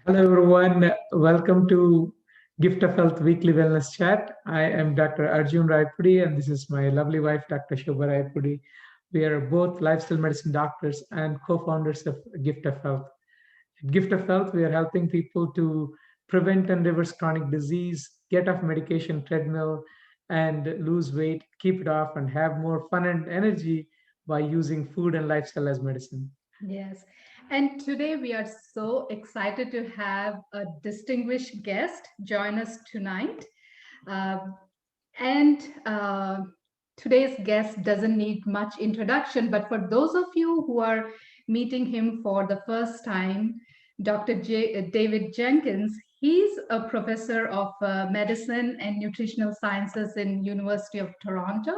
Hello, everyone. Welcome to Gift of Health Weekly Wellness Chat. I am Dr. Arjun Rayapudi, and this is my lovely wife, Dr. Shobha Rayapudi. We are both lifestyle medicine doctors and co-founders of Gift of Health. At Gift of Health, we are helping people to prevent and reverse chronic disease, get off medication treadmill, and lose weight, keep it off, and have more fun and energy by using food and lifestyle as medicine. Yes. And today we are so excited to have a distinguished guest join us tonight. Uh, and today's guest doesn't need much introduction, but for those of you who are meeting him for the first time, David Jenkins, he's a professor of medicine and nutritional sciences in University of Toronto.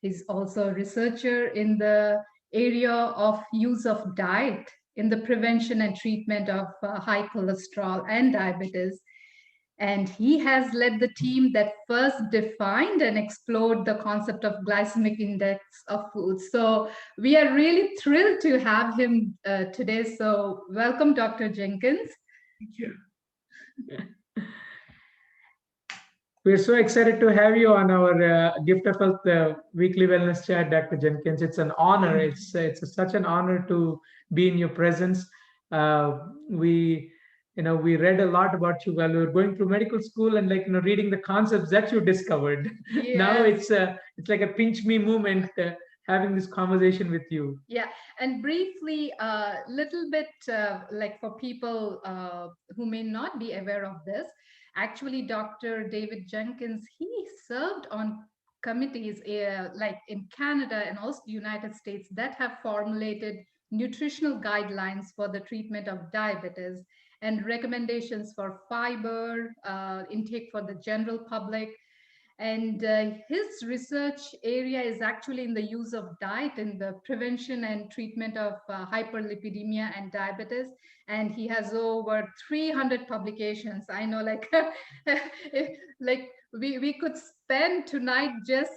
He's also a researcher in the area of use of diet in the prevention and treatment of high cholesterol and diabetes. And he has led the team that first defined and explored the concept of glycemic index of foods. So we are really thrilled to have him today. So welcome, Dr. Jenkins. Thank you. We're so excited to have you on our Gift of Health Weekly Wellness Chat, Dr. Jenkins. It's an honor. It's such an honor to be in your presence. We read a lot about you while we were going through medical school, and reading the concepts that you discovered. Yes. Now it's like a pinch me moment. Having this conversation with you. Yeah, and briefly, a little bit like for people who may not be aware of this, actually, Dr. David Jenkins, he served on committees like in Canada and also the United States that have formulated nutritional guidelines for the treatment of diabetes and recommendations for fiber intake for the general public. And his research area is actually in the use of diet in the prevention and treatment of hyperlipidemia and diabetes. And he has over 300 publications. I know, like we could spend tonight just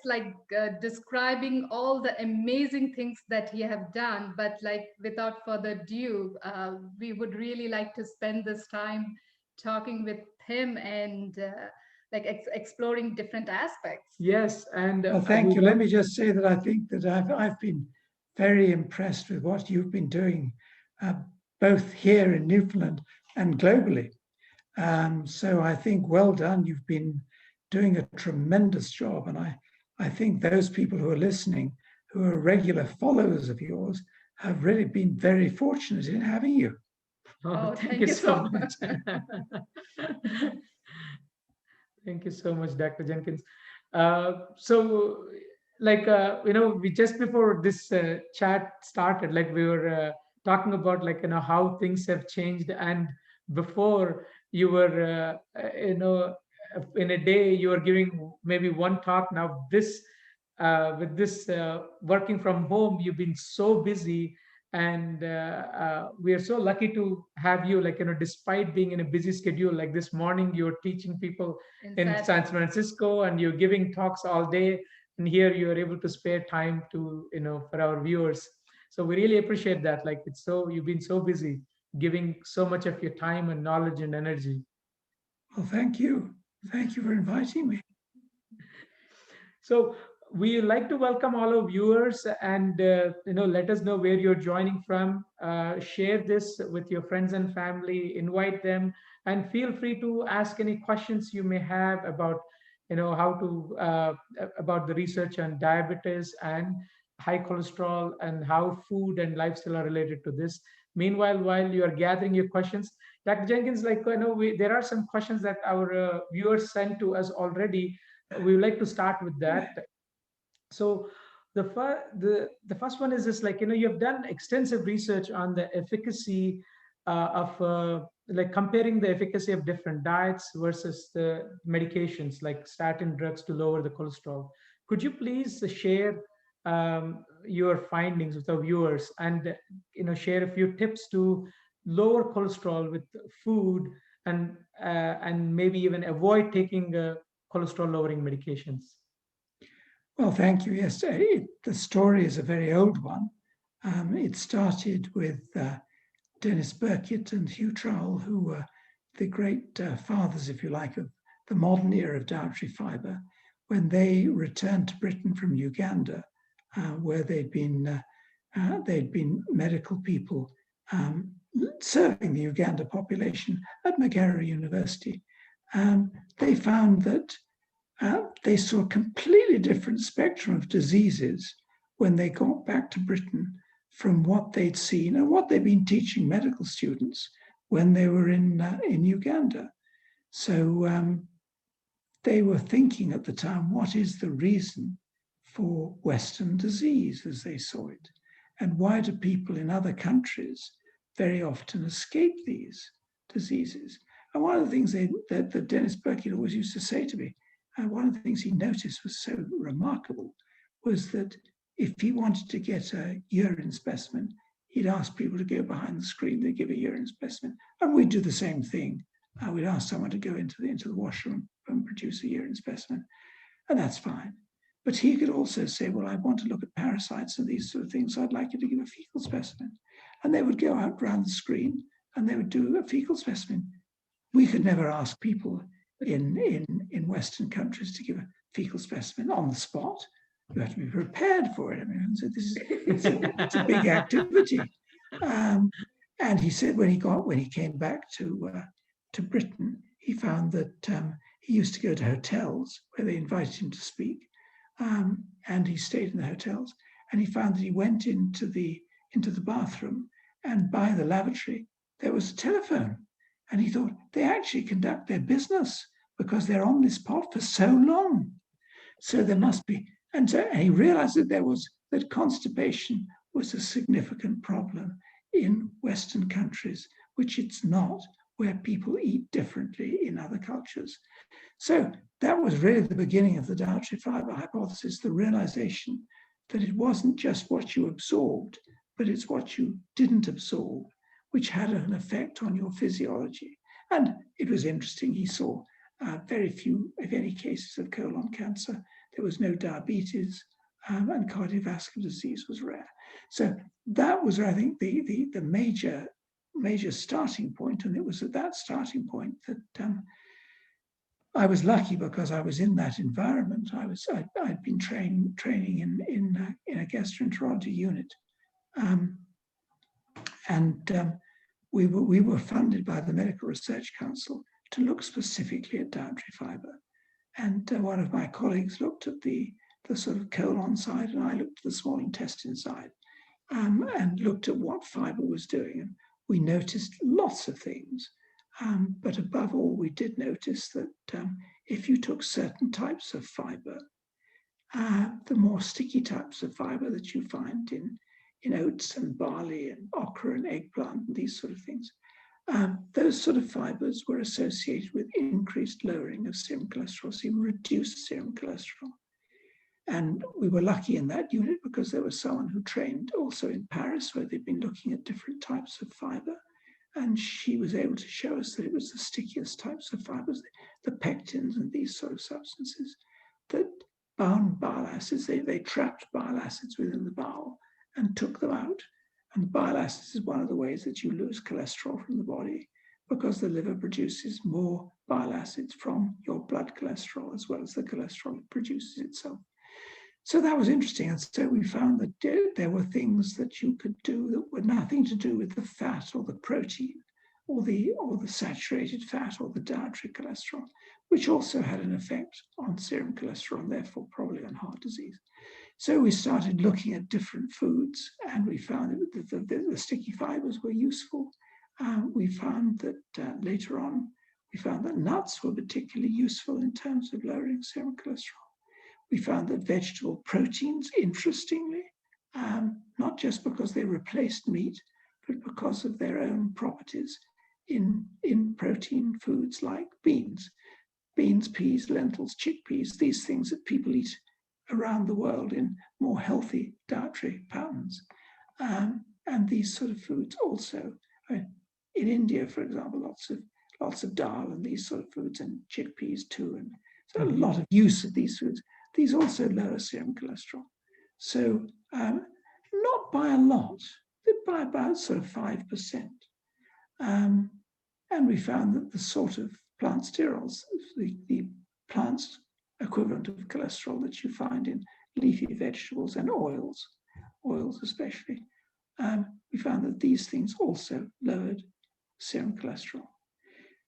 describing all the amazing things that he have done. But like without further ado, we would really like to spend this time talking with him and exploring different aspects. Yes, and Well, thank you. Let me just say that I think that I've been very impressed with what you've been doing, both here in Newfoundland and globally. So I think well done. You've been doing a tremendous job, and I think those people who are listening, who are regular followers of yours, have really been very fortunate in having you. Thank you so much. Thank you so much, Dr. Jenkins. We just before this chat started, we were talking about how things have changed, and before you were in a day you were giving maybe one talk. Now this with this working from home, you've been so busy, and we are so lucky to have you, despite being in a busy schedule. Like this morning you're teaching people in San Francisco, and you're giving talks all day, and here you are able to spare time to for our viewers. So we really appreciate that. You've been so busy giving so much of your time and knowledge and energy. Well, thank you for inviting me. So we like to welcome all our viewers, and let us know where you're joining from. Share this with your friends and family, invite them, and feel free to ask any questions you may have about how to about the research on diabetes and high cholesterol, and how food and lifestyle are related to this. Meanwhile, while you are gathering your questions, Dr. Jenkins, there are some questions that our viewers sent to us already. We would like to start with that. So the first one is this: you have done extensive research on the efficacy of comparing the efficacy of different diets versus the medications like statin drugs to lower the cholesterol. Could you please share your findings with our viewers, and share a few tips to lower cholesterol with food, and maybe even avoid taking cholesterol lowering medications? Well, thank you. Yes, the story is a very old one. It started with Dennis Burkitt and Hugh Trowell, who were great fathers, if you like, of the modern era of dietary fibre, when they returned to Britain from Uganda, where they'd been medical people serving the Uganda population at Makerere University. They found that they saw a completely different spectrum of diseases when they got back to Britain from what they'd seen and what they'd been teaching medical students when they were in Uganda. So they were thinking at the time, what is the reason for Western disease as they saw it? And why do people in other countries very often escape these diseases? And one of the things that Dennis Burkitt always used to say to me, one of the things he noticed was so remarkable, was that if he wanted to get a urine specimen, he'd ask people to go behind the screen, they'd give a urine specimen. And we'd do the same thing. We'd ask someone to go into the washroom and produce a urine specimen. And that's fine. But he could also say, well, I want to look at parasites and these sort of things, so I'd like you to give a fecal specimen. And they would go out around the screen and they would do a fecal specimen. We could never ask people in Western countries to give a fecal specimen on the spot. You have to be prepared for it. I mean, so it's a big activity. And he said when he came back to Britain, he found that he used to go to hotels where they invited him to speak, and he stayed in the hotels. And he found that he went into the bathroom, and by the lavatory there was a telephone. And he thought, they actually conduct their business because they're on this pot for so long. So there must be, and he realized that constipation was a significant problem in Western countries, which it's not, where people eat differently in other cultures. So that was really the beginning of the dietary fibre hypothesis, the realization that it wasn't just what you absorbed, but it's what you didn't absorb, which had an effect on your physiology. And it was interesting, he saw very few, if any, cases of colon cancer. There was no diabetes, and cardiovascular disease was rare. So that was, I think, the major starting point. And it was at that starting point that I was lucky, because I was in that environment. I'd been training in a gastroenterology unit. We were funded by the Medical Research Council to look specifically at dietary fibre. And one of my colleagues looked at the sort of colon side, and I looked at the small intestine side, and looked at what fibre was doing. And we noticed lots of things. But above all, we did notice that if you took certain types of fibre, the more sticky types of fibre that you find in oats and barley and okra and eggplant and these sort of things, those sort of fibres were associated with increased lowering of serum cholesterol, so you reduced serum cholesterol. And we were lucky in that unit because there was someone who trained also in Paris, where they'd been looking at different types of fibre. And she was able to show us that it was the stickiest types of fibres, the pectins and these sort of substances that bound bile acids. They trapped bile acids within the bowel and took them out. And bile acids is one of the ways that you lose cholesterol from the body, because the liver produces more bile acids from your blood cholesterol as well as the cholesterol it produces itself. So that was interesting. And so we found that there were things that you could do that were nothing to do with the fat or the protein or the saturated fat or the dietary cholesterol, which also had an effect on serum cholesterol and therefore probably on heart disease. So we started looking at different foods, and we found that the sticky fibers were useful. We found that later on, we found that nuts were particularly useful in terms of lowering serum cholesterol. We found that vegetable proteins, interestingly, not just because they replaced meat, but because of their own properties in protein foods like beans, peas, lentils, chickpeas, these things that people eat around the world in more healthy dietary patterns. And these sort of foods also, in India, for example, lots of dal and these sort of foods, and chickpeas too, and so a lot of use of these foods. These also lower serum cholesterol. So not by a lot, but by about sort of 5%. And we found that the sort of plant sterols, the plants equivalent of cholesterol that you find in leafy vegetables and oils especially, we found that these things also lowered serum cholesterol.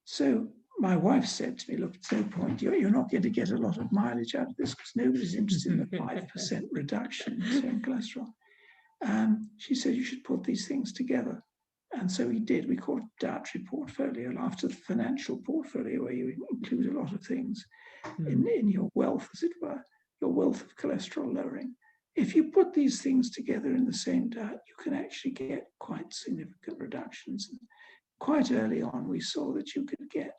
So my wife said to me, look, it's no point, you're not going to get a lot of mileage out of this because nobody's interested in a 5% reduction in serum cholesterol. She said, you should put these things together. And so we did. We called it dietary portfolio after the financial portfolio, where you include a lot of things in your wealth, as it were, your wealth of cholesterol lowering. If you put these things together in the same diet, you can actually get quite significant reductions. And quite early on, we saw that you could get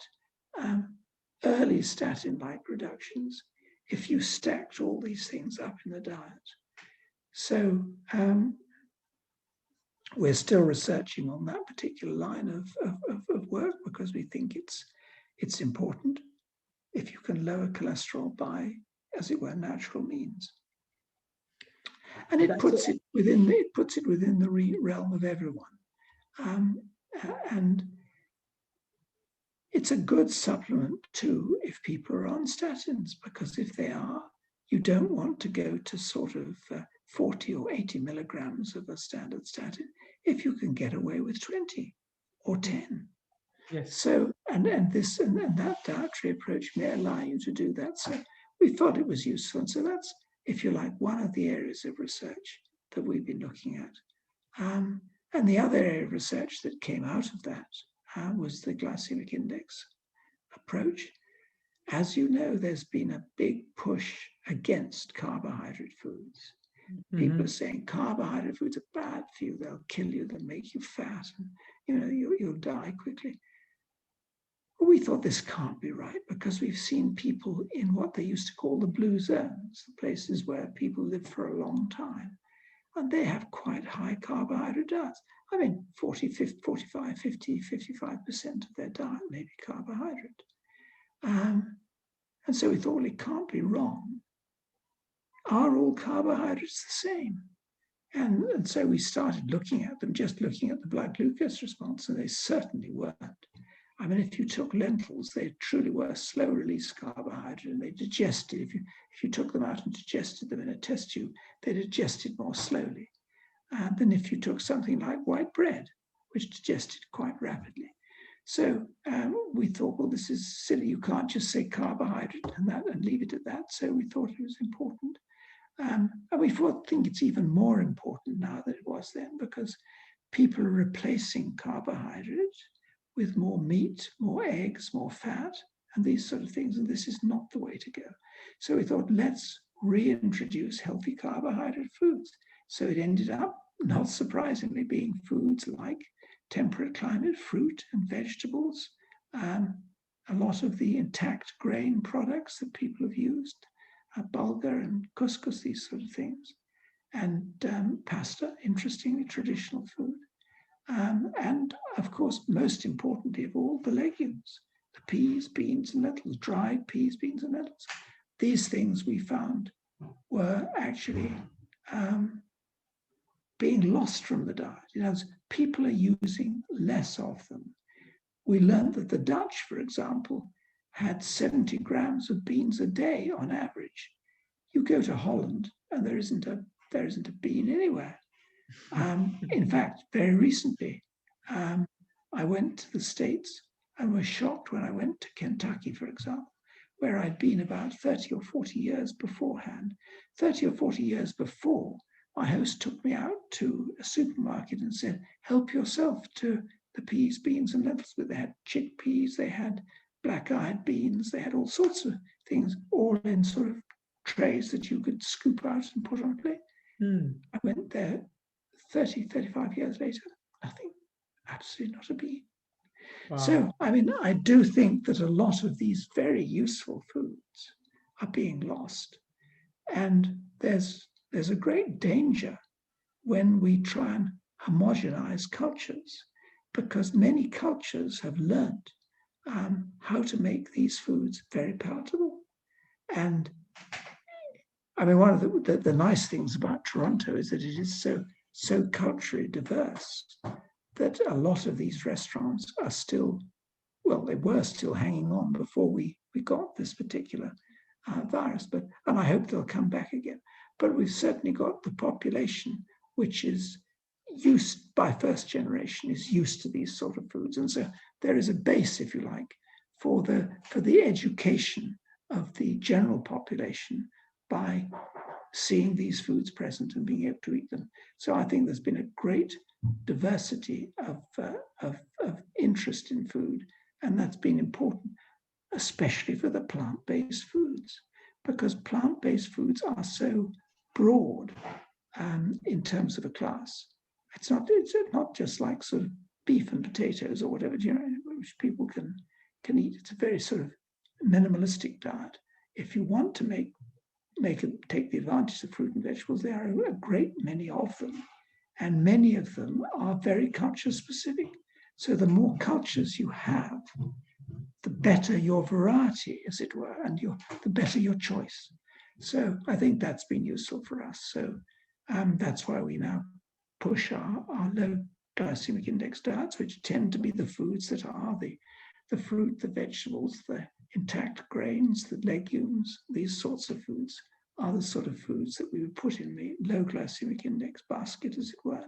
early statin-like reductions if you stacked all these things up in the diet. So we're still researching on that particular line of work because we think it's important if you can lower cholesterol by, as it were, natural means. And it puts it within the realm of everyone. And it's a good supplement too if people are on statins, because if they are, you don't want to go to sort of 40 or 80 milligrams of a standard statin if you can get away with 20 or 10. Yes. So, and that dietary approach may allow you to do that. So we thought it was useful. And so that's, if you like, one of the areas of research that we've been looking at. And the other area of research that came out of that was the glycemic index approach. As you know, there's been a big push against carbohydrate foods. People are saying carbohydrate foods are bad for you. They'll kill you. They'll make you fat. And, you'll die quickly. But we thought this can't be right because we've seen people in what they used to call the blue zones, the places where people live for a long time. And they have quite high carbohydrate diets. I mean, 40, 50, 45, 50, 55% of their diet may be carbohydrate. And so we thought, well, it can't be wrong. Are all carbohydrates the same? And so we started looking at them, just looking at the blood glucose response, and they certainly weren't. I mean, if you took lentils, they truly were slow-release carbohydrate, and they digested. If you took them out and digested them in a test tube, they digested more slowly than if you took something like white bread, which digested quite rapidly. So we thought, well, this is silly. You can't just say carbohydrate and leave it at that. So we thought it was important. And we think it's even more important now than it was then, because people are replacing carbohydrate with more meat, more eggs, more fat, and these sort of things. And this is not the way to go. So we thought, let's reintroduce healthy carbohydrate foods. So it ended up, not surprisingly, being foods like temperate climate, fruit and vegetables, a lot of the intact grain products that people have used, bulgur and couscous, these sort of things, and pasta, interestingly, traditional food. And of course, most importantly of all, the legumes, the peas, beans, and lentils, dried peas, beans, and lentils. These things we found were actually being lost from the diet. You know, people are using less of them. We learned that the Dutch, for example, had 70 grams of beans a day on average. You go to Holland and there isn't a bean anywhere. In fact, very recently, I went to the States and was shocked when I went to Kentucky, for example, where I'd been about 30 or 40 years beforehand. 30 or 40 years before, my host took me out to a supermarket and said, help yourself to the peas, beans, and lentils. They had chickpeas, they had black-eyed beans, they had all sorts of things, all in sort of trays that you could scoop out and put on a plate. I went there 30, 35 years later, nothing, absolutely not a bean. Wow. So, I mean, I do think that a lot of these very useful foods are being lost. And there's a great danger when we try and homogenize cultures, because many cultures have learned how to make these foods very palatable. And I mean, one of the nice things about Toronto is that it is so culturally diverse that a lot of these restaurants are still well, they were still hanging on before we got this particular virus, and I hope they'll come back again. But we've certainly got the population which is used by first generation, is used to these sort of foods. And so there is a base, if you like, for the education of the general population by seeing these foods present and being able to eat them. So I think there's been a great diversity of interest in food, and that's been important, especially for the plant-based foods, because plant-based foods are so broad in terms of a class. It's not just like sort of beef and potatoes or whatever, which people can eat. It's a very sort of minimalistic diet. If you want to take the advantage of fruit and vegetables, there are a great many of them, and many of them are very culture specific. So the more cultures you have, the better your variety, as it were, and the better your choice. So I think that's been useful for us. So that's why we now push our low glycemic index diets, which tend to be the foods that are the fruit, the vegetables, the intact grains, the legumes. These sorts of foods are the sort of foods that we would put in the low glycemic index basket, as it were,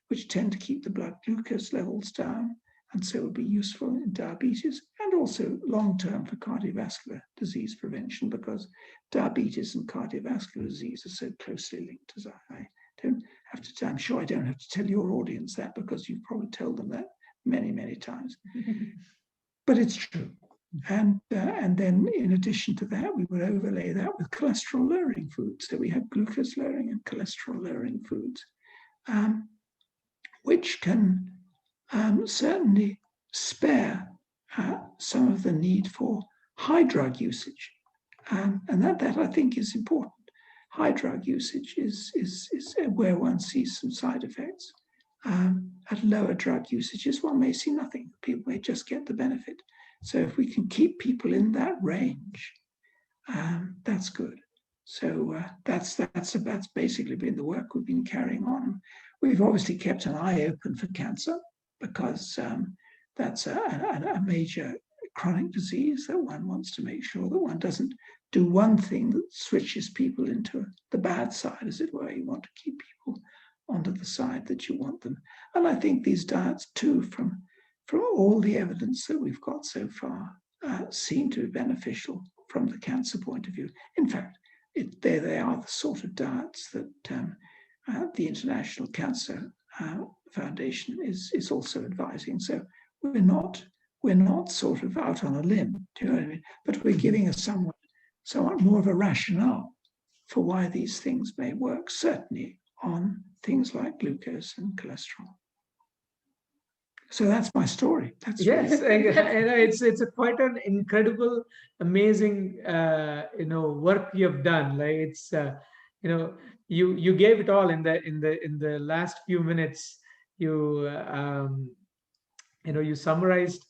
which tend to keep the blood glucose levels down, and so would be useful in diabetes and also long-term for cardiovascular disease prevention, because diabetes and cardiovascular disease are so closely linked. As I'm sure I don't have to tell your audience that, because you've probably told them that many, many times. But it's true. And then in addition to that, we would overlay that with cholesterol-lowering foods. So we have glucose-lowering and cholesterol-lowering foods, which can certainly spare some of the need for high drug usage. And that I think is important. High drug usage is where one sees some side effects. At lower drug usages, one may see nothing. People may just get the benefit. So if we can keep people in that range, that's good. So that's basically been the work we've been carrying on. We've obviously kept an eye open for cancer, because that's a major chronic disease that one wants to make sure that one doesn't do one thing that switches people into the bad side, as it were. You want to keep people onto the side that you want them. And I think these diets too, from all the evidence that we've got so far, seem to be beneficial from the cancer point of view. In fact, they are the sort of diets that the International Cancer Foundation is also advising. So we're not sort of out on a limb, do you know what I mean? But we're giving a somewhat more of a rationale for why these things may work, certainly on things like glucose and cholesterol. So that's my story. That's yes, it's a quite an incredible, amazing, work you have done. Like it's, you gave it all in the last few minutes. You summarized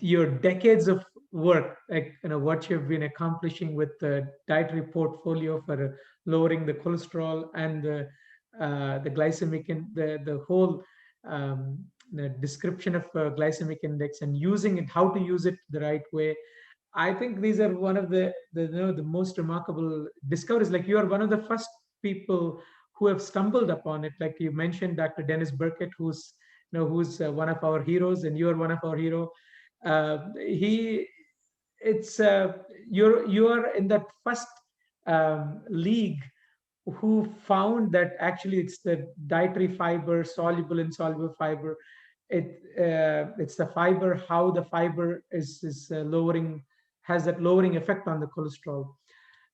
your decades of work, like what you've been accomplishing with the dietary portfolio for lowering the cholesterol and the glycemic and the whole the description of glycemic index and using it, how to use it the right way. I think these are one of the most remarkable discoveries. Like you are one of the first people who have stumbled upon it. Like you mentioned, Dr. Dennis Burkett, who's one of our heroes, and you are one of our hero. He, it's you are in that first league who found that actually it's the dietary fiber, soluble, insoluble fiber. It's the fiber, how the fiber is lowering, has that lowering effect on the cholesterol.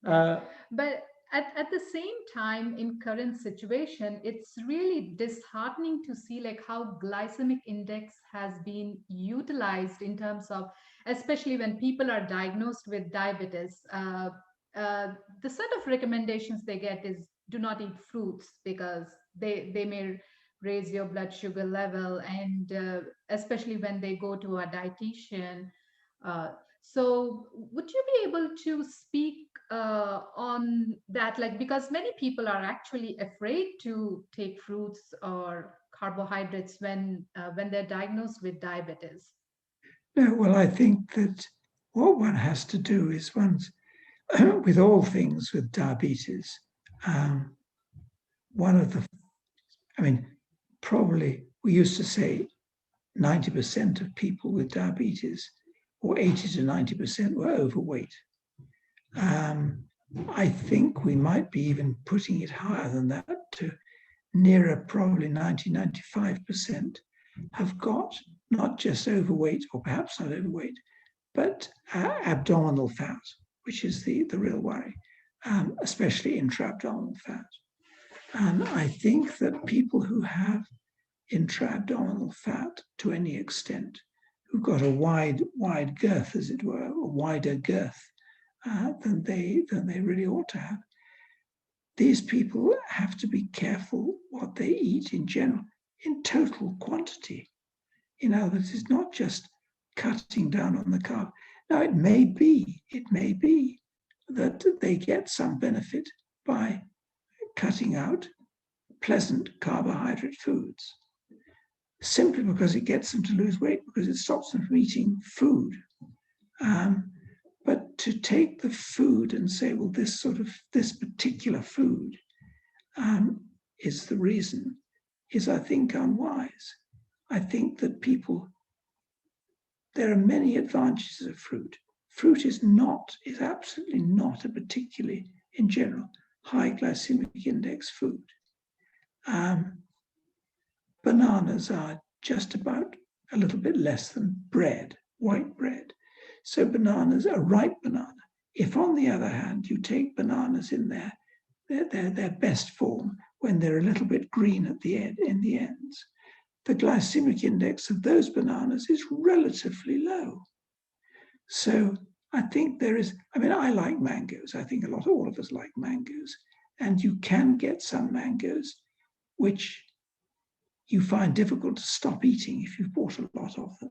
But at the same time, in current situation, it's really disheartening to see like how glycemic index has been utilized in terms of, especially when people are diagnosed with diabetes. The set of recommendations they get is do not eat fruits because they may raise your blood sugar level, and especially when they go to a dietitian. So would you be able to speak on that, like, because many people are actually afraid to take fruits or carbohydrates when they're diagnosed with diabetes? No, well, I think that what one has to do is one's, with all things with diabetes, one of the, I mean, probably we used to say 90% of people with diabetes, or 80 to 90% were overweight. I think we might be even putting it higher than that, to nearer probably 90, 95% have got not just overweight, or perhaps not overweight, but abdominal fat, which is the real worry, especially intra-abdominal fat. And I think that people who have intra-abdominal fat to any extent, who've got a wide girth, as it were, a wider girth than they really ought to have. These people have to be careful what they eat in general, in total quantity. In other words, it's not just cutting down on the carb. Now, it may be that they get some benefit by cutting out pleasant carbohydrate foods, simply because it gets them to lose weight, because it stops them from eating food. But to take the food and say, well, this particular food is the reason, is, I think, unwise. I think that there are many advantages of fruit. Fruit is absolutely not a particularly, in general, high glycemic index food. Bananas are just about a little bit less than bread, white bread. So bananas, a ripe banana. If, on the other hand, you take bananas in their best form, when they're a little bit green at the end, in the ends, the glycemic index of those bananas is relatively low. So I think I like mangoes. I think all of us like mangoes. And you can get some mangoes which you find difficult to stop eating if you've bought a lot of them.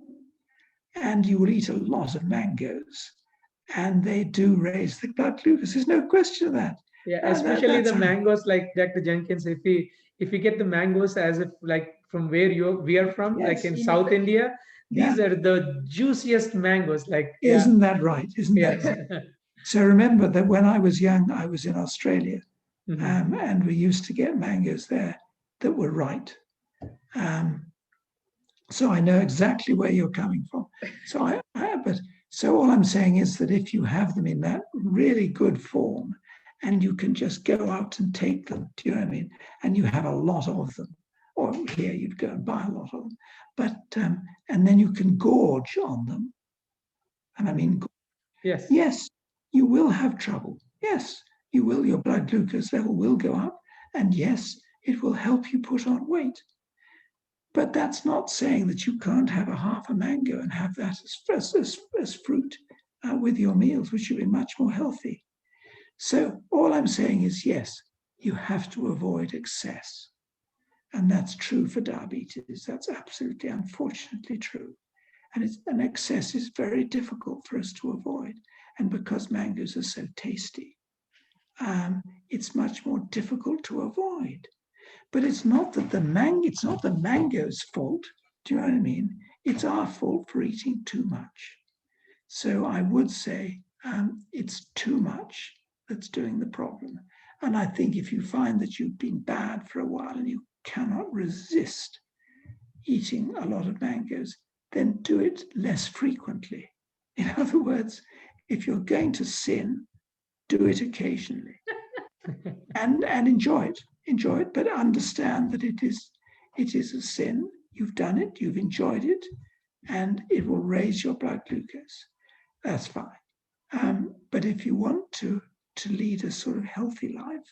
And you will eat a lot of mangoes, and they do raise the blood glucose. There's no question of that. Yeah, especially the mangoes, like Dr. Jenkins. If we get the mangoes as if like from where we are from, Yes. like in South India, these are the juiciest mangoes. Like, isn't that right? Isn't that right? So remember that when I was young, I was in Australia, and we used to get mangoes there that were right. So I know exactly where you're coming from. So all I'm saying is that if you have them in that really good form, and you can just go out and take them, do you know what I mean? And you have a lot of them, or here you'd go and buy a lot of them, but and then you can gorge on them. And I mean, yes, you will have trouble. Yes, you will. Your blood glucose level will go up, and yes, it will help you put on weight. But that's not saying that you can't have a half a mango and have that as fruit with your meals, which would be much more healthy. So all I'm saying is, yes, you have to avoid excess. And that's true for diabetes. That's absolutely, unfortunately true. And excess is very difficult for us to avoid. And because mangoes are so tasty, it's much more difficult to avoid. But it's not the mango's fault. Do you know what I mean? It's our fault for eating too much. So I would say it's too much that's doing the problem. And I think if you find that you've been bad for a while and you cannot resist eating a lot of mangoes, then do it less frequently. In other words, if you're going to sin, do it occasionally and enjoy it, but understand that it is a sin. You've done it, you've enjoyed it, and it will raise your blood glucose. That's fine. But if you want to lead a sort of healthy life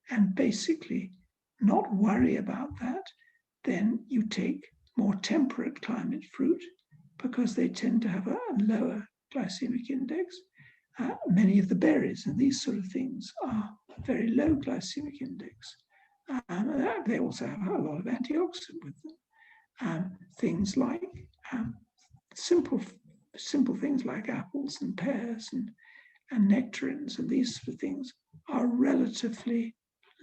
and basically not worry about that, then you take more temperate climate fruit because they tend to have a lower glycemic index. Many of the berries and these sort of things are very low glycemic index. They also have a lot of antioxidant with them. Things like simple things like apples and pears and nectarines and these sort of things are relatively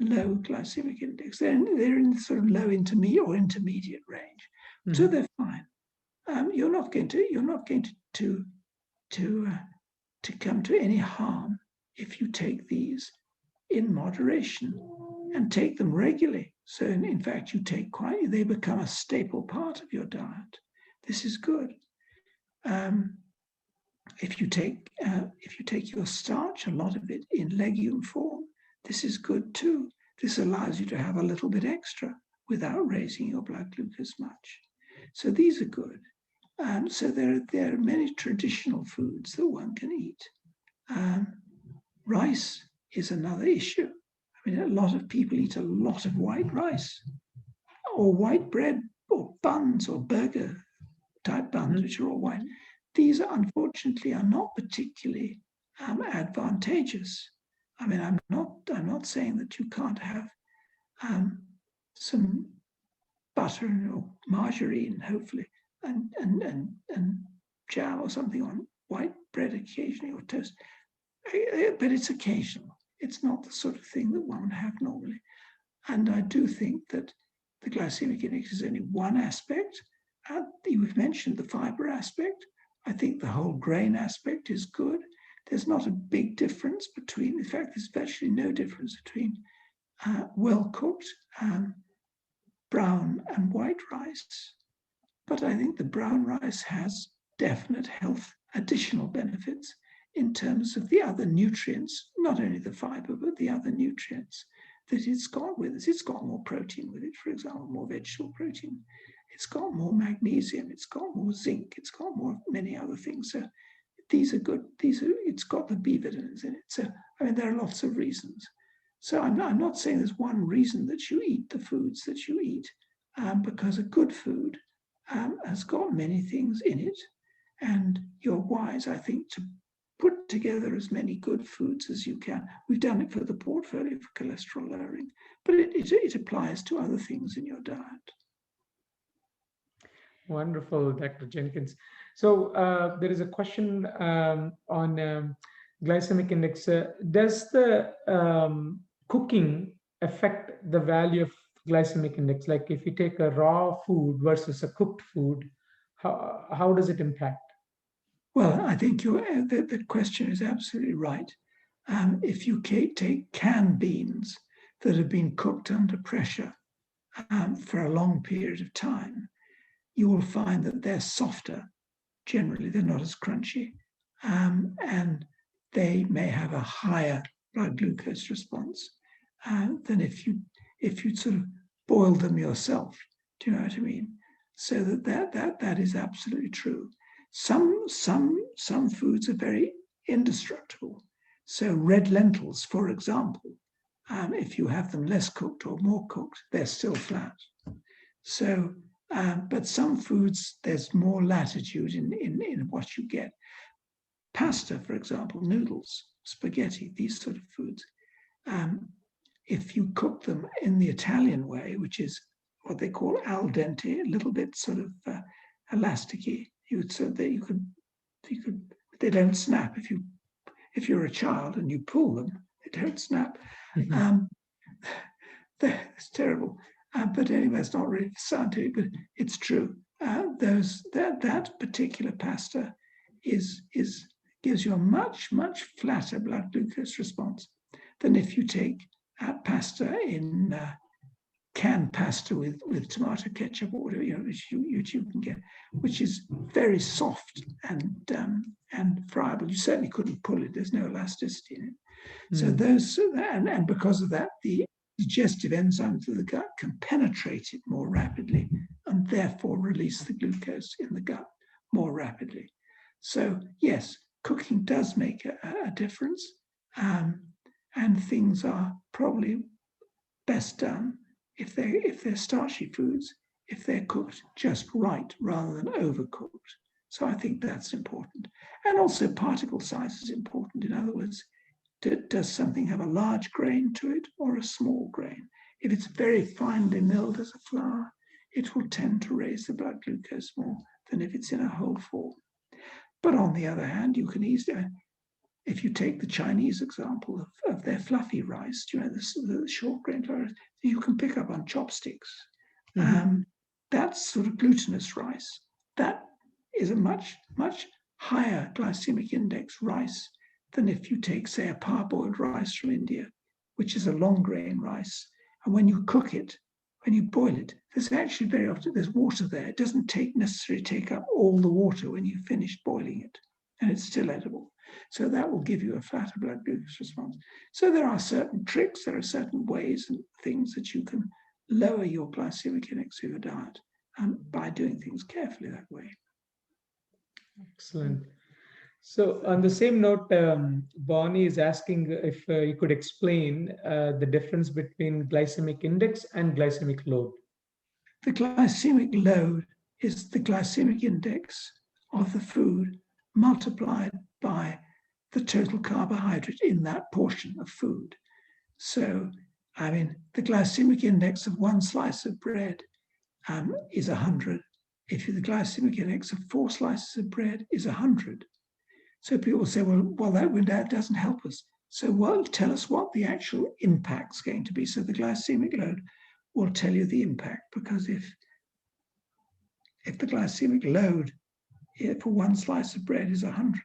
low glycemic index. They're in the sort of low intermediate range. So they're fine. you're not going to come to any harm if you take these in moderation and take them regularly. So in fact, they become a staple part of your diet. This is good. If you take your starch, a lot of it in legume form, this is good too. This allows you to have a little bit extra without raising your blood glucose much. So these are good. So there are many traditional foods that one can eat. Rice is another issue. I mean, a lot of people eat a lot of white rice or white bread or buns or burger type buns, which are all white. These unfortunately are not particularly advantageous. I mean, I'm not saying that you can't have some butter or margarine, hopefully, and jam or something on white bread occasionally or toast. But it's occasional. It's not the sort of thing that one would have normally. And I do think that the glycemic index is only one aspect. You've mentioned the fiber aspect. I think the whole grain aspect is good. There's not a big difference between, in fact, there's virtually no difference between well-cooked brown and white rice. But I think the brown rice has definite health additional benefits in terms of the other nutrients, not only the fiber, but the other nutrients that it's got with it. It's got more protein with it, for example, more vegetable protein. It's got more magnesium, it's got more zinc, it's got more many other things. So these are good. It's got the B vitamins in it. So, I mean, there are lots of reasons. So I'm not saying there's one reason that you eat the foods that you eat, because a good food has got many things in it. And you're wise, I think, to put together as many good foods as you can. We've done it for the portfolio for cholesterol lowering, but it applies to other things in your diet. Wonderful, Dr. Jenkins. So there is a question on glycemic index. Does the cooking affect the value of glycemic index? Like if you take a raw food versus a cooked food, how does it impact? Well, I think the question is absolutely right. If you take canned beans that have been cooked under pressure for a long period of time, you will find that they're softer. Generally, they're not as crunchy, and they may have a higher blood glucose response than if you sort of boil them yourself. Do you know what I mean? So that is absolutely true. Some foods are very indestructible. So red lentils, for example, if you have them less cooked or more cooked, they're still flat. So, but some foods, there's more latitude in what you get. Pasta, for example, noodles, spaghetti, these sort of foods. If you cook them in the Italian way, which is what they call al dente, a little bit sort of elasticy, they don't snap. If you're a child and you pull them, they don't snap. Mm-hmm. It's terrible. But anyway, it's not really scientific, but it's true. That particular pasta gives you a much flatter blood glucose response than if you take pasta in canned pasta with tomato ketchup or whatever, which you can get, which is very soft and friable. You certainly couldn't pull it. There's no elasticity in it. So those and because of that, the digestive enzymes of the gut can penetrate it more rapidly and therefore release the glucose in the gut more rapidly. So yes, cooking does make a difference, and things are probably best done if they're starchy foods, if they're cooked just right rather than overcooked. So I think that's important. And also particle size is important. In other words, does something have a large grain to it or a small grain? If it's very finely milled as a flour, it will tend to raise the blood glucose more than if it's in a whole form. But on the other hand, you can easily, if you take the Chinese example of their fluffy rice, the short grain flour, you can pick up on chopsticks. Mm-hmm. That's sort of glutinous rice. That is a much higher glycemic index rice than if you take, say, a parboiled rice from India, which is a long grain rice. And when you cook it, when you boil it, there's actually very often there's water there. It doesn't necessarily take up all the water when you finish boiling it, and it's still edible. So that will give you a flatter blood glucose response. So there are certain tricks, there are certain ways and things that you can lower your glycemic index of your diet by doing things carefully that way. Excellent. So on the same note, Bonnie is asking if you could explain the difference between glycemic index and glycemic load. The glycemic load is the glycemic index of the food multiplied by the total carbohydrate in that portion of food. So, I mean, the glycemic index of one slice of bread is 100. If the glycemic index of 4 slices of bread is 100. So people say, well, that doesn't help us. So tell us what the actual impact's going to be. So the glycemic load will tell you the impact, because if the glycemic load for one slice of bread is 100,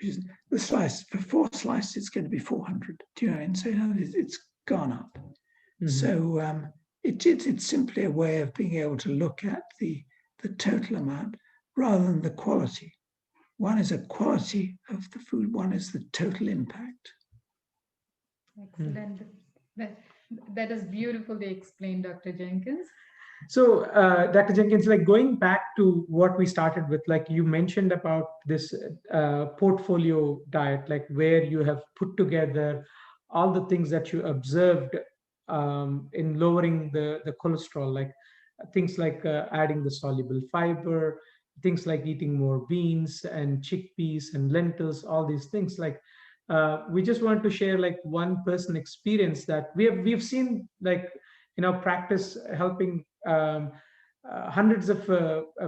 which is the slice for 4 slices, it's going to be 400. Do you know? And so it's gone up. Mm-hmm. So it's simply a way of being able to look at the total amount rather than the quality. One is a quality of the food, one is the total impact. Excellent. That is beautifully explained, Dr. Jenkins. So, Dr. Jenkins, like going back to what we started with, like you mentioned about this portfolio diet, like where you have put together all the things that you observed in lowering the cholesterol, like things like adding the soluble fiber, things like eating more beans and chickpeas and lentils, all these things. Like we just want to share like one person experience that we've seen, like practice helping hundreds of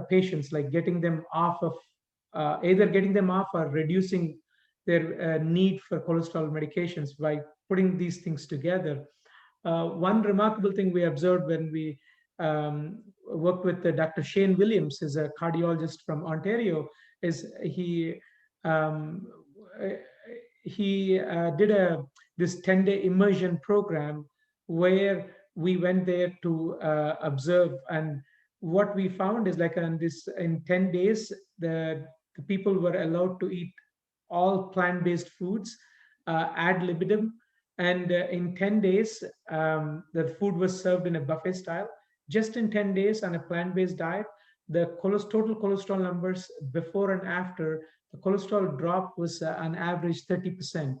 patients, like getting them off of either getting them off or reducing their need for cholesterol medications by putting these things together. One remarkable thing we observed when we worked with Dr. Shane Williams, is a cardiologist from Ontario, is he did this 10-day immersion program where we went there to observe, and what we found is like in 10 days the people were allowed to eat all plant-based foods ad libitum, and in 10 days the food was served in a buffet style. Just in 10 days on a plant-based diet, the total cholesterol numbers before and after, the cholesterol drop was on average 30%.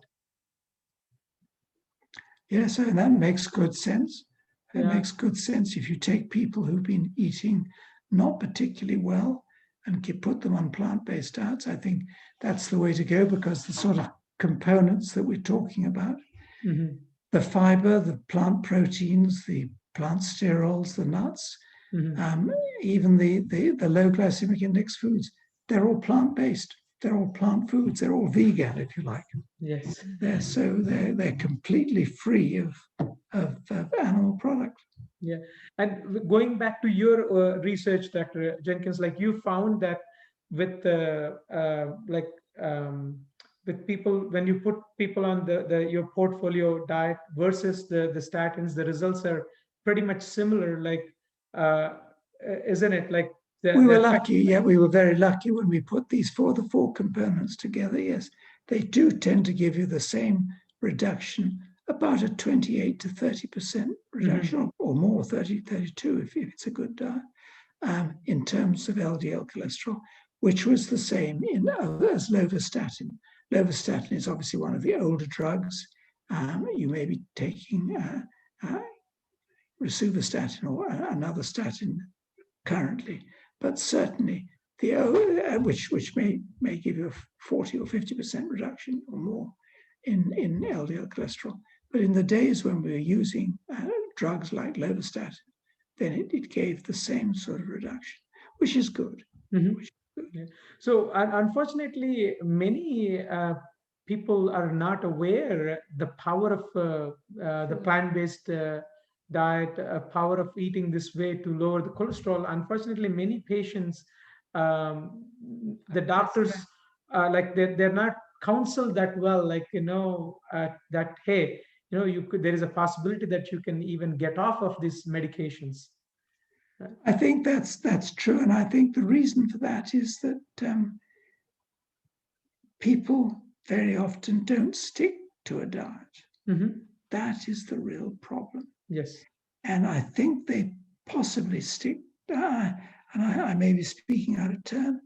Yes, and that makes good sense. It makes good sense if you take people who've been eating not particularly well and put them on plant-based diets. I think that's the way to go, because the sort of components that we're talking about, mm-hmm. the fiber, the plant proteins, the plant sterols, the nuts, mm-hmm. Even the low glycemic index foods, they're all plant-based. They're all plant foods. They're all vegan, if you like. Yes. They're completely free of animal products. Yeah, and going back to your research, Dr. Jenkins, like you found that with with people, when you put people on your portfolio diet versus the statins, the results are pretty much similar. Like, isn't it? Like we were lucky. Yeah, we were very lucky when we put the 4 components together. Yes, they do tend to give you the same reduction, about a 28 to 30% reduction, mm-hmm. or more, 30, 32 if it's a good diet, in terms of LDL cholesterol, which was the same as lovastatin. Lovastatin is obviously one of the older drugs. You may be taking rosuvastatin or another statin currently, but certainly which may give you a 40 or 50% reduction or more in LDL cholesterol. But in the days when we were using drugs like lovastatin, then it gave the same sort of reduction, which is good. Mm-hmm. Yeah. So unfortunately, many people are not aware the power of the plant-based diet, power of eating this way to lower the cholesterol. Unfortunately, many patients, um, the doctors, like they're not counseled that well, like, that, hey, you could, there is a possibility that you can even get off of these medications. I think that's true, and I think the reason for that is that people very often don't stick to a diet. That is the real problem. Yes. And I think they possibly stick, and I may be speaking out of turn,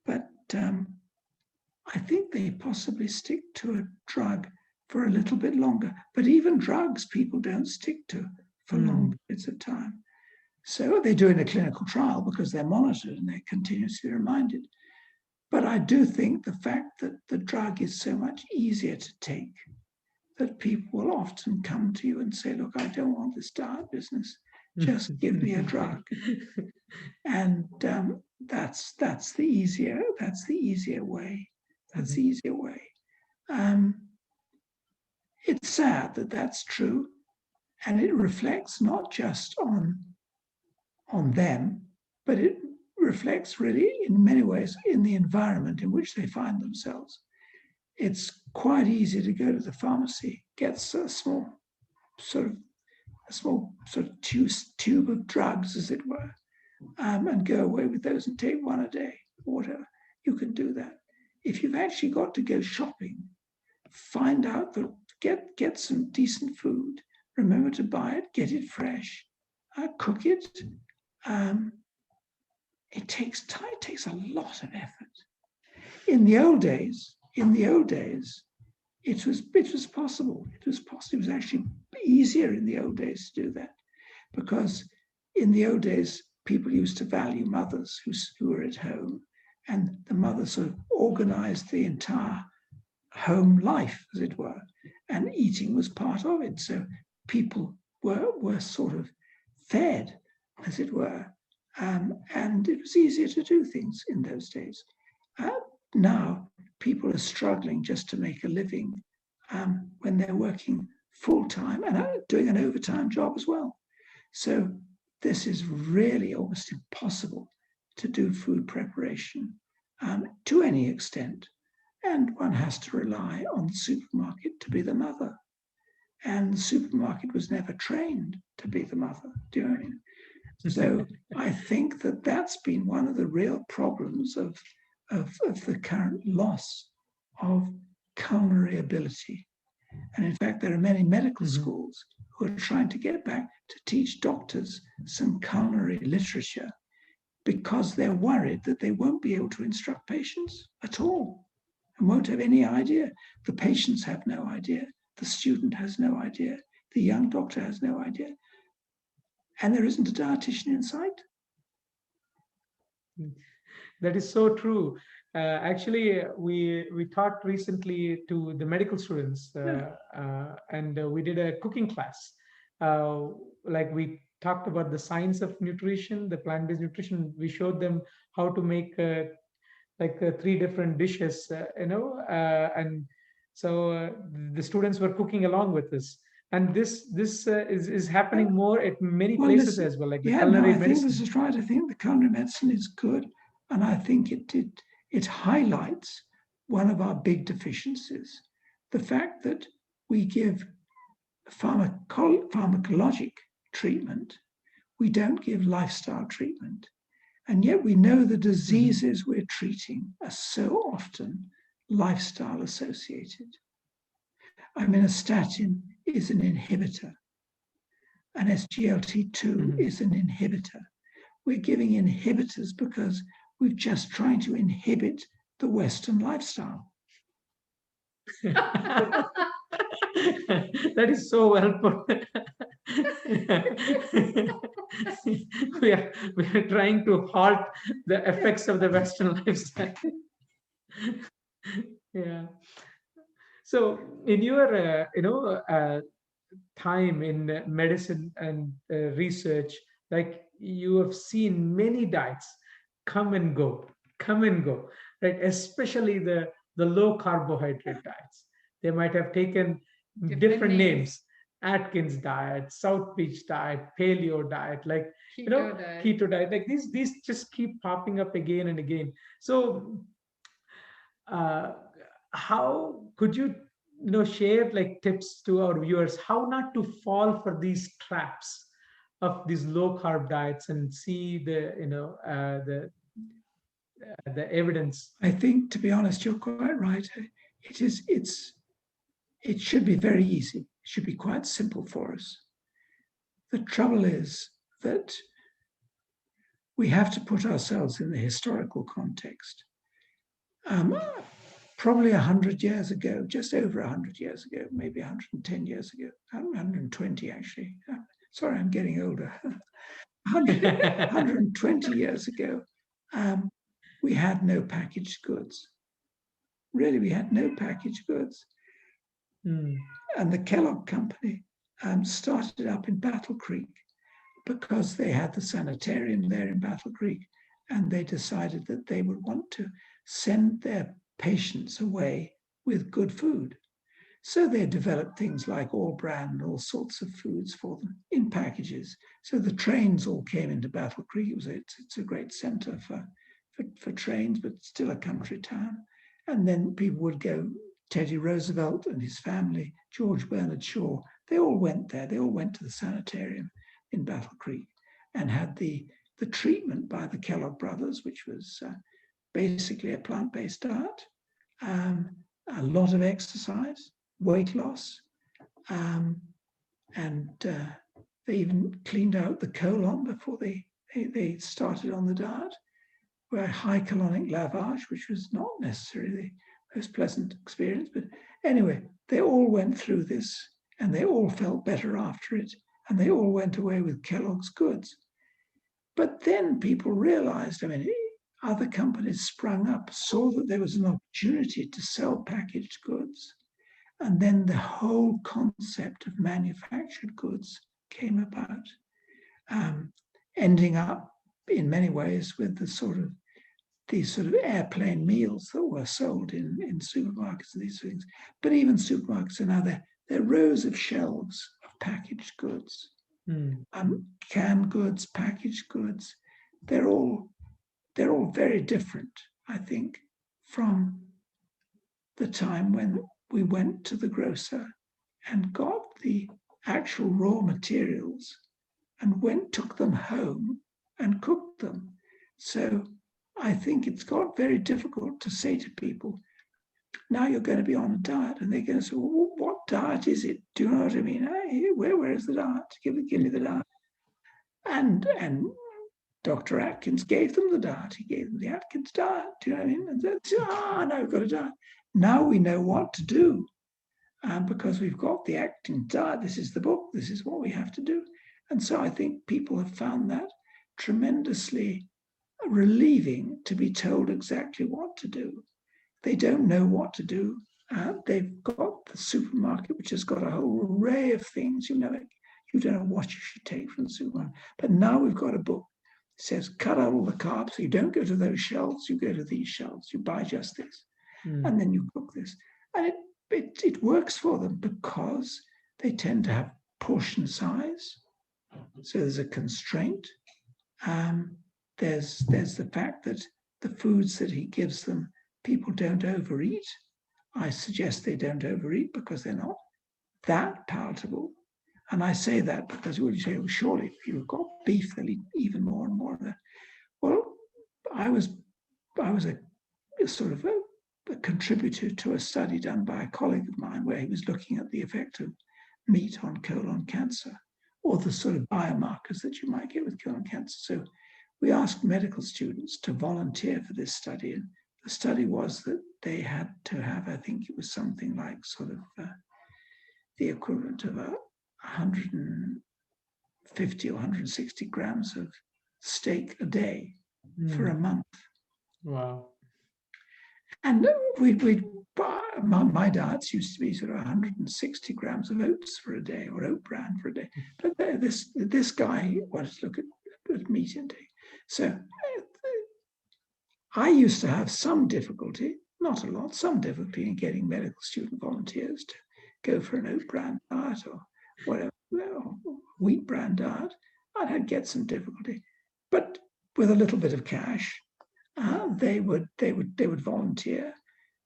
but I think they possibly stick to a drug for a little bit longer. But even drugs, people don't stick to for long periods of time. So they're doing a clinical trial because they're monitored and they're continuously reminded. But I do think the fact that the drug is so much easier to take, that people will often come to you and say, look, I don't want this diet business. Just give me a drug. And that's the easier way. That's the easier way. It's sad that that's true, and it reflects not just on them, but it reflects really in many ways in the environment in which they find themselves. It's quite easy to go to the pharmacy, get a small sort of tube of drugs, as it were, and go away with those and take one a day or whatever. You can do that. If you've actually got to go shopping, find out that get some decent food. Remember to buy it, get it fresh, cook it. It takes time. It takes a lot of effort. In the old days, it was possible. It was actually easier in the old days to do that, because in the old days people used to value mothers who were at home, and the mother sort of organized the entire home life, as it were, and eating was part of it. So people were sort of fed, as it were, and it was easier to do things in those days. Now people are struggling just to make a living when they're working full time and doing an overtime job as well. So this is really almost impossible to do food preparation to any extent. And one has to rely on the supermarket to be the mother. And the supermarket was never trained to be the mother. Do you know what I mean? So I think that that's been one of the real problems of the current loss of culinary ability. And in fact, there are many medical schools who are trying to get back to teach doctors some culinary literature, because they're worried that they won't be able to instruct patients at all and won't have any idea. The patients have no idea. The student has no idea. The young doctor has no idea. And there isn't a dietitian in sight. That is so true. Actually, we talked recently to the medical students, and we did a cooking class. Like we talked about the science of nutrition, the plant-based nutrition. We showed them how to make like 3 different dishes, and so the students were cooking along with us. And this is happening more at many places as well, like the culinary medicine. I think this is right. I think the culinary medicine is good, and I think it highlights one of our big deficiencies: the fact that we give pharmacologic treatment, we don't give lifestyle treatment, and yet we know the diseases we're treating are so often lifestyle associated. I mean, a statin is an inhibitor. An SGLT2 is an inhibitor. We're giving inhibitors because we're just trying to inhibit the Western lifestyle. That is so well put. we are trying to halt the effects of the Western lifestyle. Yeah. So in your time in medicine and research, like you have seen many diets come and go, right? Especially the low carbohydrate diets. They might have taken different names. Atkins diet, South Beach diet, paleo diet, like Keto diet. keto diet, like these just keep popping up again and again. So uh, how could you, share like tips to our viewers how not to fall for these traps of these low carb diets and see the evidence? I think, to be honest, you're quite right. It should be very easy. It should be quite simple for us. The trouble is that we have to put ourselves in the historical context. Probably 100 years ago, just over 100 years ago, maybe 110 years ago, 120 actually. Sorry, I'm getting older. 120 years ago, we had no packaged goods. Really, we had no packaged goods. And the Kellogg Company started up in Battle Creek because they had the sanitarium there in Battle Creek, and they decided that they would want to send their patients away with good food. So they developed things like all brand, all sorts of foods for them in packages. So the trains all came into Battle Creek. It's a great center for trains, but still a country town. And then people would go, Teddy Roosevelt and his family, George Bernard Shaw, they all went there. They all went to the sanitarium in Battle Creek and had the treatment by the Kellogg brothers, which was basically a plant-based diet, a lot of exercise, weight loss, and they even cleaned out the colon before they started on the diet. Where high colonic lavage, which was not necessarily the most pleasant experience, but anyway, they all went through this and they all felt better after it, and they all went away with Kellogg's goods. But then people realized, other companies sprung up, saw that there was an opportunity to sell packaged goods, and then the whole concept of manufactured goods came about, ending up in many ways with these sort of airplane meals that were sold in supermarkets and these things. But even supermarkets are now there are rows of shelves of packaged goods, canned goods, packaged goods. They're all very different, I think, from the time when we went to the grocer and got the actual raw materials and took them home and cooked them. So I think it's got very difficult to say to people, now you're going to be on a diet, and they're going to say, well, what diet is it? Do you know what I mean? Hey, where is the diet? Give me the diet. And Dr. Atkins gave them the diet. He gave them the Atkins diet. Do you know what I mean? And that's, now we've got a diet. Now we know what to do, because we've got the Atkins diet. This is the book. This is what we have to do. And so I think people have found that tremendously relieving to be told exactly what to do. They don't know what to do. They've got the supermarket, which has got a whole array of things. You don't know what you should take from the supermarket. But now we've got a book that says, cut out all the carbs. So you don't go to those shelves, you go to these shelves. You buy just this. And then you cook this. And it works for them because they tend to have portion size. So there's a constraint. There's the fact that the foods that he gives them, people don't overeat. I suggest they don't overeat because they're not that palatable. And I say that because you say, well, surely if you've got beef, they'll eat even more and more of that. Well, I was a sort of a contributor to a study done by a colleague of mine where he was looking at the effect of meat on colon cancer, or the sort of biomarkers that you might get with colon cancer. So we asked medical students to volunteer for this study. And the study was that they had to have, I think it was something like sort of the equivalent of 150 or 160 grams of steak a day for a month. Wow. And my diets used to be sort of 160 grams of oats for a day, or oat bran for a day. But this guy wanted to look at meat intake. So I used to have some difficulty, not a lot, some difficulty in getting medical student volunteers to go for an oat bran diet or whatever, wheat bran diet, I'd get some difficulty. But with a little bit of cash, they would volunteer,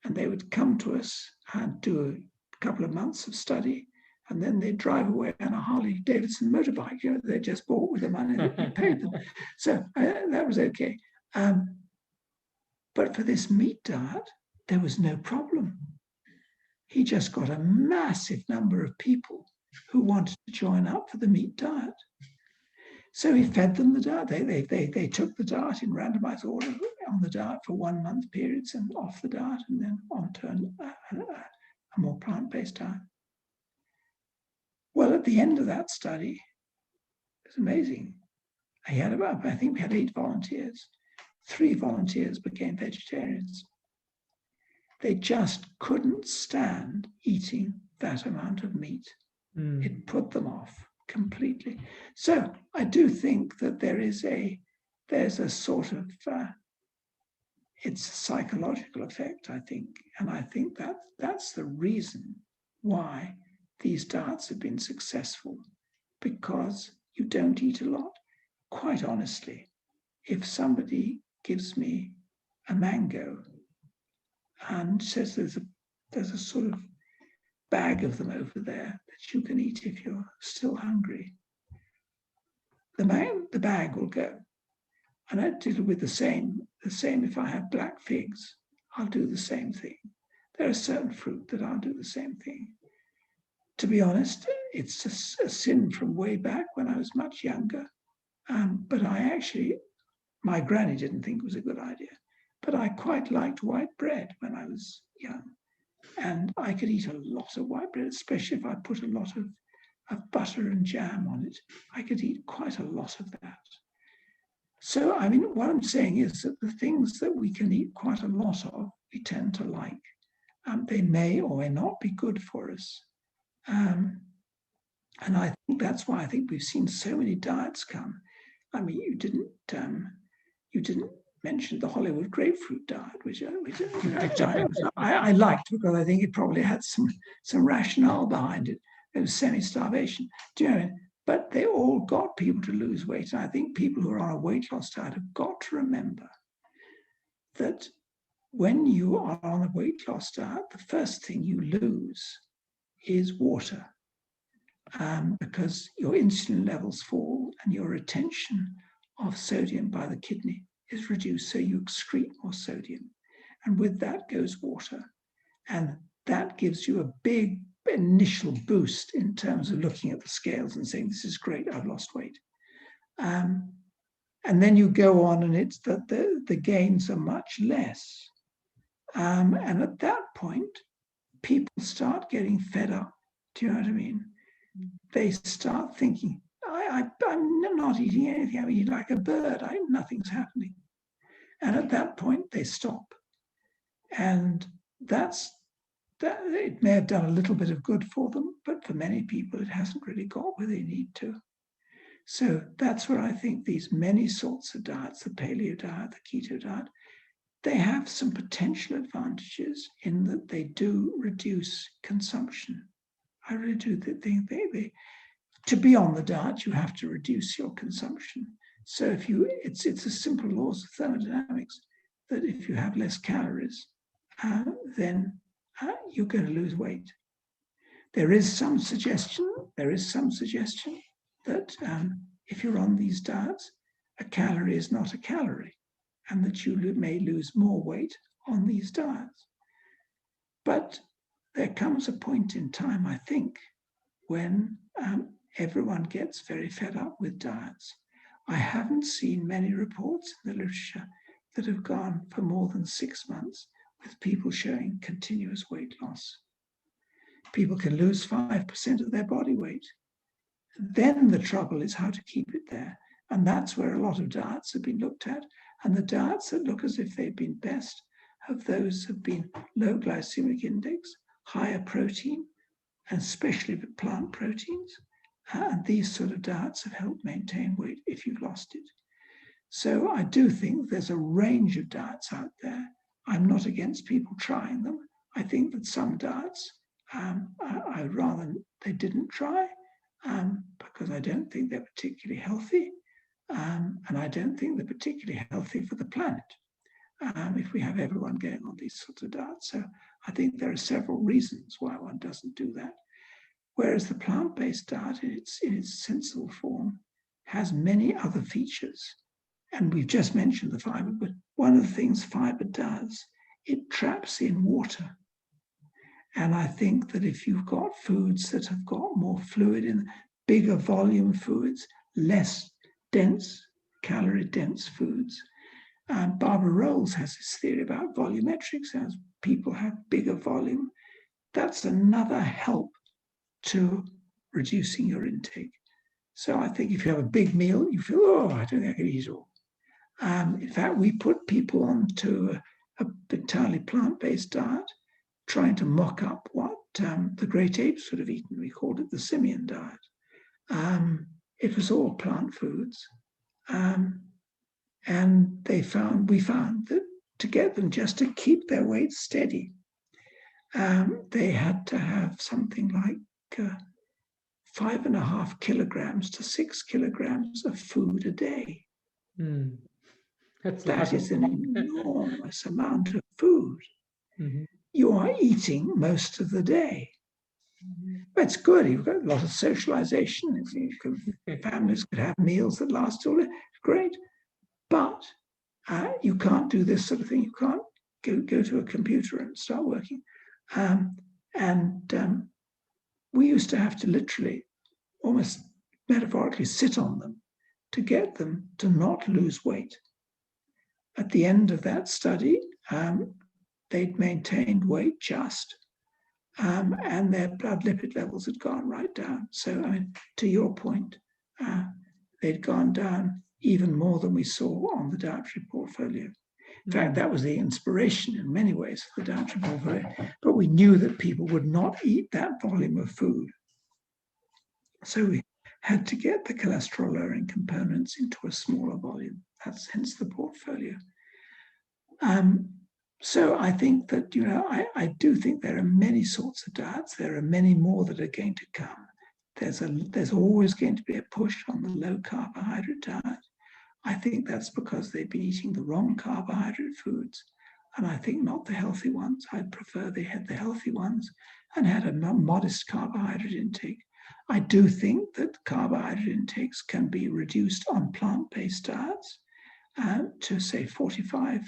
and they would come to us and do a couple of months of study, and then they'd drive away on a Harley Davidson motorbike, they just bought with the money that we paid them. So that was okay. But for this meat diet, there was no problem. He just got a massive number of people who wanted to join up for the meat diet. So he fed them the diet. They took the diet in randomized order on the diet for 1 month periods and off the diet, and then on to a more plant-based diet. Well, at the end of that study, it's amazing. I think we had 8 volunteers. 3 volunteers became vegetarians. They just couldn't stand eating that amount of meat. It put them off completely. So I do think that there's a sort of it's a psychological effect, I think, and I think that that's the reason why these diets have been successful, because you don't eat a lot. Quite honestly, if somebody gives me a mango and says there's a sort of bag of them over there that you can eat if you're still hungry, the bag will go. And I deal with the same if I have black figs, I'll do the same thing. There are certain fruit that I'll do the same thing. To be honest, it's a sin from way back when I was much younger. But my granny didn't think it was a good idea. But I quite liked white bread when I was young. And I could eat a lot of white bread, especially if I put a lot of butter and jam on it. I could eat quite a lot of that. So, I mean, what I'm saying is that the things that we can eat quite a lot of, we tend to like. They may or may not be good for us. And I think that's why I think we've seen so many diets come. I mean, you didn't mention the Hollywood grapefruit diet, which I liked, because I think it probably had some rationale behind it. It was semi-starvation. Do you know what I mean? But they all got people to lose weight. And I think people who are on a weight loss diet have got to remember that when you are on a weight loss diet, the first thing you lose is water, because your insulin levels fall and your retention of sodium by the kidney is reduced, so you excrete more sodium. And with that goes water. And that gives you a big initial boost in terms of looking at the scales and saying, this is great, I've lost weight. And then you go on, and it's that the gains are much less. And at that point, people start getting fed up. Do you know what I mean? They start thinking, I'm not eating anything. I'm eating like a bird. Nothing's happening. And at that point, they stop. And that it may have done a little bit of good for them, but for many people, it hasn't really got where they need to. So that's where I think these many sorts of diets, the paleo diet, the keto diet, they have some potential advantages in that they do reduce consumption. I really do think to be on the diet, you have to reduce your consumption. So it's a simple laws of thermodynamics that if you have less calories, then you're going to lose weight. There is some suggestion that if you're on these diets, a calorie is not a calorie, and that you may lose more weight on these diets. But there comes a point in time, I think, when everyone gets very fed up with diets. I haven't seen many reports in the literature that have gone for more than 6 months with people showing continuous weight loss. People can lose 5% of their body weight. Then the trouble is how to keep it there. And that's where a lot of diets have been looked at. And the diets that look as if they've been best have been low glycemic index, higher protein, and especially the plant proteins. And these sort of diets have helped maintain weight if you've lost it. So I do think there's a range of diets out there. I'm not against people trying them. I think that some diets, I'd rather they didn't try. because I don't think they're particularly healthy, and I don't think they're particularly healthy for the planet if we have everyone going on these sorts of diets. So I think there are several reasons why one doesn't do that. Whereas the plant-based diet in its sensible form has many other features. And we've just mentioned the fibre, but one of the things fibre does, it traps in water. And I think that if you've got foods that have got more fluid in, bigger volume foods, less dense, calorie-dense foods, Barbara Rolls has this theory about volumetrics. As people have bigger volume, that's another help to reducing your intake. So I think if you have a big meal, you feel, oh, I don't think I can eat it all. In fact, we put people onto an entirely plant-based diet, trying to mock up what the great apes would have eaten. We called it the simian diet. It was all plant foods. And we found that to get them just to keep their weight steady, they had to have something like 5.5 kilograms to 6 kilograms of food a day. That is an enormous amount of food. You are eating most of the day. But it's good. You've got a lot of socialization. Families could have meals that last all day. Great. But you can't do this sort of thing. You can't go to a computer and start working. We used to have to literally, almost metaphorically, sit on them to get them to not lose weight. At the end of that study, they'd maintained weight just, and their blood lipid levels had gone right down. So, I mean, to your point, they'd gone down even more than we saw on the dietary portfolio. In fact, that was the inspiration in many ways for the dietary portfolio. But we knew that people would not eat that volume of food. So we had to get the cholesterol-lowering components into a smaller volume. That's hence the portfolio. So I think that, I do think there are many sorts of diets. There are many more that are going to come. There's always going to be a push on the low carbohydrate diet. I think that's because they've been eating the wrong carbohydrate foods, and I think not the healthy ones. I'd prefer they had the healthy ones and had a modest carbohydrate intake. I do think that carbohydrate intakes can be reduced on plant-based diets to, say, 45%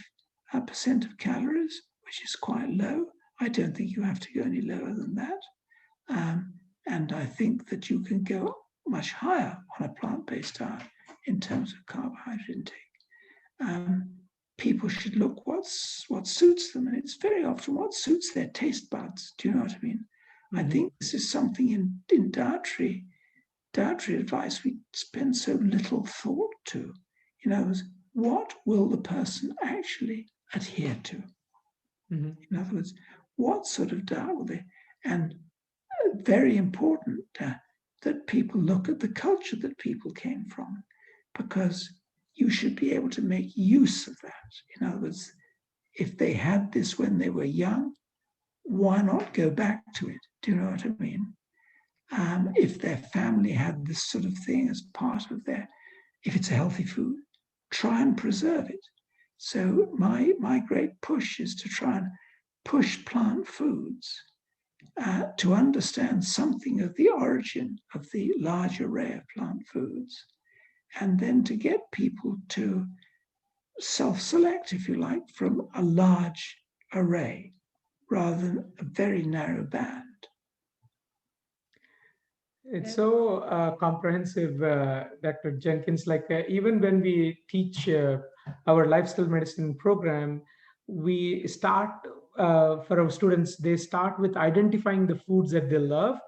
of calories, which is quite low. I don't think you have to go any lower than that. And I think that you can go much higher on a plant-based diet in terms of carbohydrate intake. People should look what suits them, and it's very often what suits their taste buds. Do you know what I mean? I think this is something in dietary advice we spend so little thought to. What will the person actually adhere to? In other words, what sort of diet will they? And very important that people look at the culture that people came from, because you should be able to make use of that. In other words, if they had this when they were young, why not go back to it? Do you know what I mean? If their family had this sort of thing as part of if it's a healthy food, try and preserve it. So my great push is to try and push plant foods to understand something of the origin of the large array of plant foods, and then to get people to self-select, if you like, from a large array rather than a very narrow band. It's so comprehensive, Dr. Jenkins. Even when we teach our lifestyle medicine program, we start for our students, they start with identifying the foods that they love,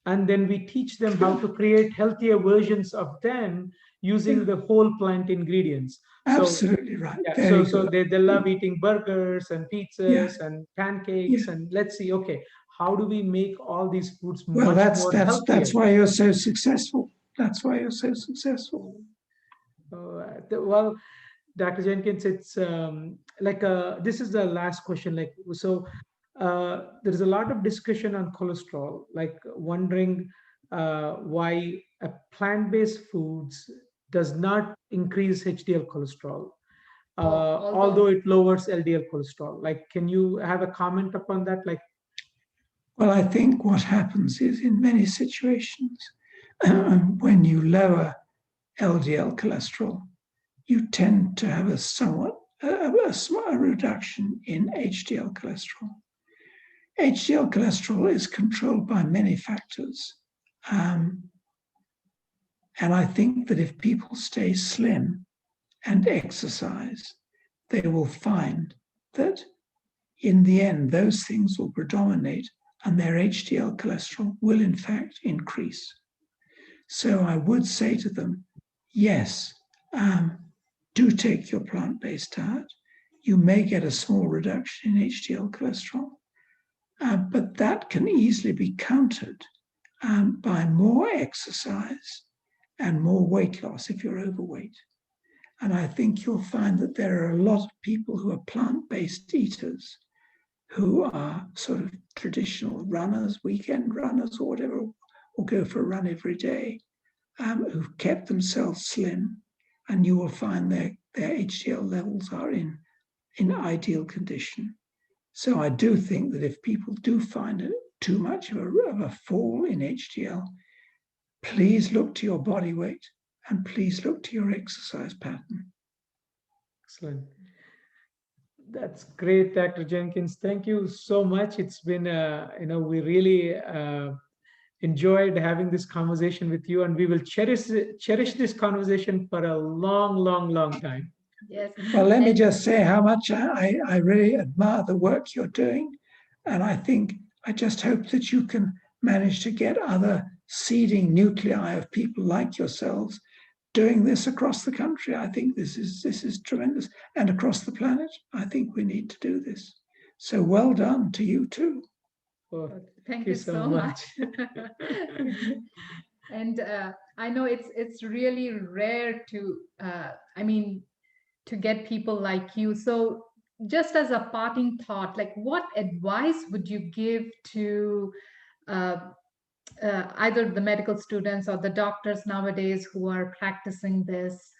and then we teach them how to create healthier versions of them using the whole plant ingredients. Absolutely right. Yeah, so they love eating burgers and pizzas and pancakes, and let's see, okay, how do we make all these foods more healthier? That's why you're so successful. That's why you're so successful. Well, Dr. Jenkins, it's this is the last question. There's a lot of discussion on cholesterol, wondering why plant-based foods does not increase HDL cholesterol, although it lowers LDL cholesterol. Like, can you have a comment upon that? Like, well, I think what happens is in many situations, when you lower LDL cholesterol, you tend to have a somewhat a small reduction in HDL cholesterol. HDL cholesterol is controlled by many factors. And I think that if people stay slim and exercise, they will find that in the end, those things will predominate and their HDL cholesterol will in fact increase. So I would say to them, yes, do take your plant-based diet. You may get a small reduction in HDL cholesterol, but that can easily be countered by more exercise and more weight loss if you're overweight. And I think you'll find that there are a lot of people who are plant-based eaters who are sort of traditional runners, weekend runners or whatever, or go for a run every day, who've kept themselves slim, and you will find their HDL levels are in ideal condition. So I do think that if people do find it too much of a fall in HDL, please look to your body weight and please look to your exercise pattern. excellent. That's great, Dr. Jenkins. Thank you so much. It's been, we really enjoyed having this conversation with you, and we will cherish this conversation for a long, long, long time. Yes. Well, let me just say how much I really admire the work you're doing. And I just hope that you can manage to get other seeding nuclei of people like yourselves doing this across the country. I think this is tremendous. And across the planet, I think we need to do this. So well done to you too. Oh, thank you so much. And I know it's really rare to, to get people like you. So just as a parting thought, like what advice would you give to either the medical students or the doctors nowadays who are practicing this?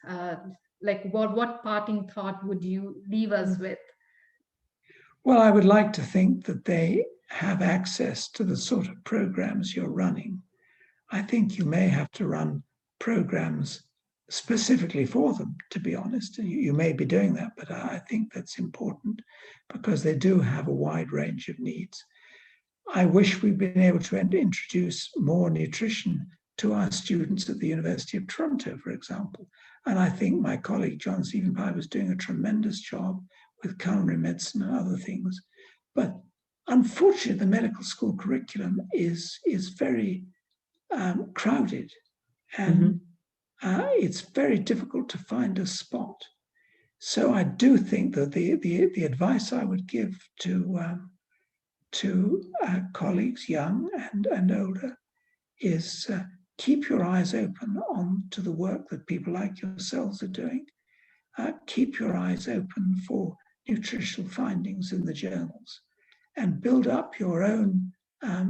Like what parting thought would you leave us with? Well, I would like to think that they have access to the sort of programs you're running. I think you may have to run programs specifically for them, to be honest. And you may be doing that, but I think that's important because they do have a wide range of needs. I wish we'd been able to introduce more nutrition to our students at the University of Toronto, for example. And I think my colleague John Stephen Pye was doing a tremendous job with culinary medicine and other things. But unfortunately, the medical school curriculum is very crowded, and it's very difficult to find a spot. So I do think that the advice I would give to colleagues, young and older, is keep your eyes open on to the work that people like yourselves are doing. Keep your eyes open for nutritional findings in the journals, and build up your own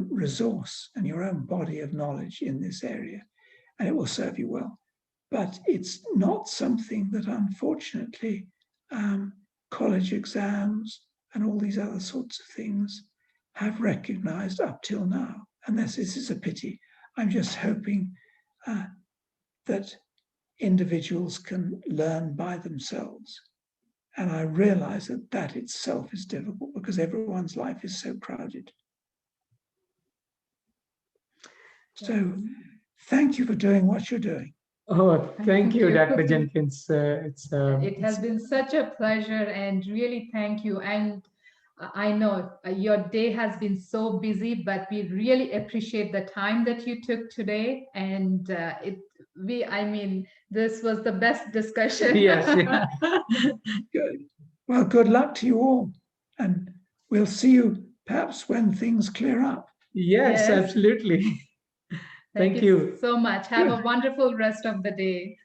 resource and your own body of knowledge in this area, and it will serve you well. But it's not something that, unfortunately, college exams and all these other sorts of things have recognized up till now. And this is a pity. I'm just hoping that individuals can learn by themselves. And I realize that that itself is difficult because everyone's life is so crowded. So thank you for doing what you're doing. Oh, thank you, Dr. Jenkins. It has been such a pleasure, and really thank you. And I know your day has been so busy, but we really appreciate the time that you took today. And this was the best discussion. Yes. Good. Well, good luck to you all. And we'll see you perhaps when things clear up. Yes, absolutely. Thank you so much. Have a wonderful rest of the day.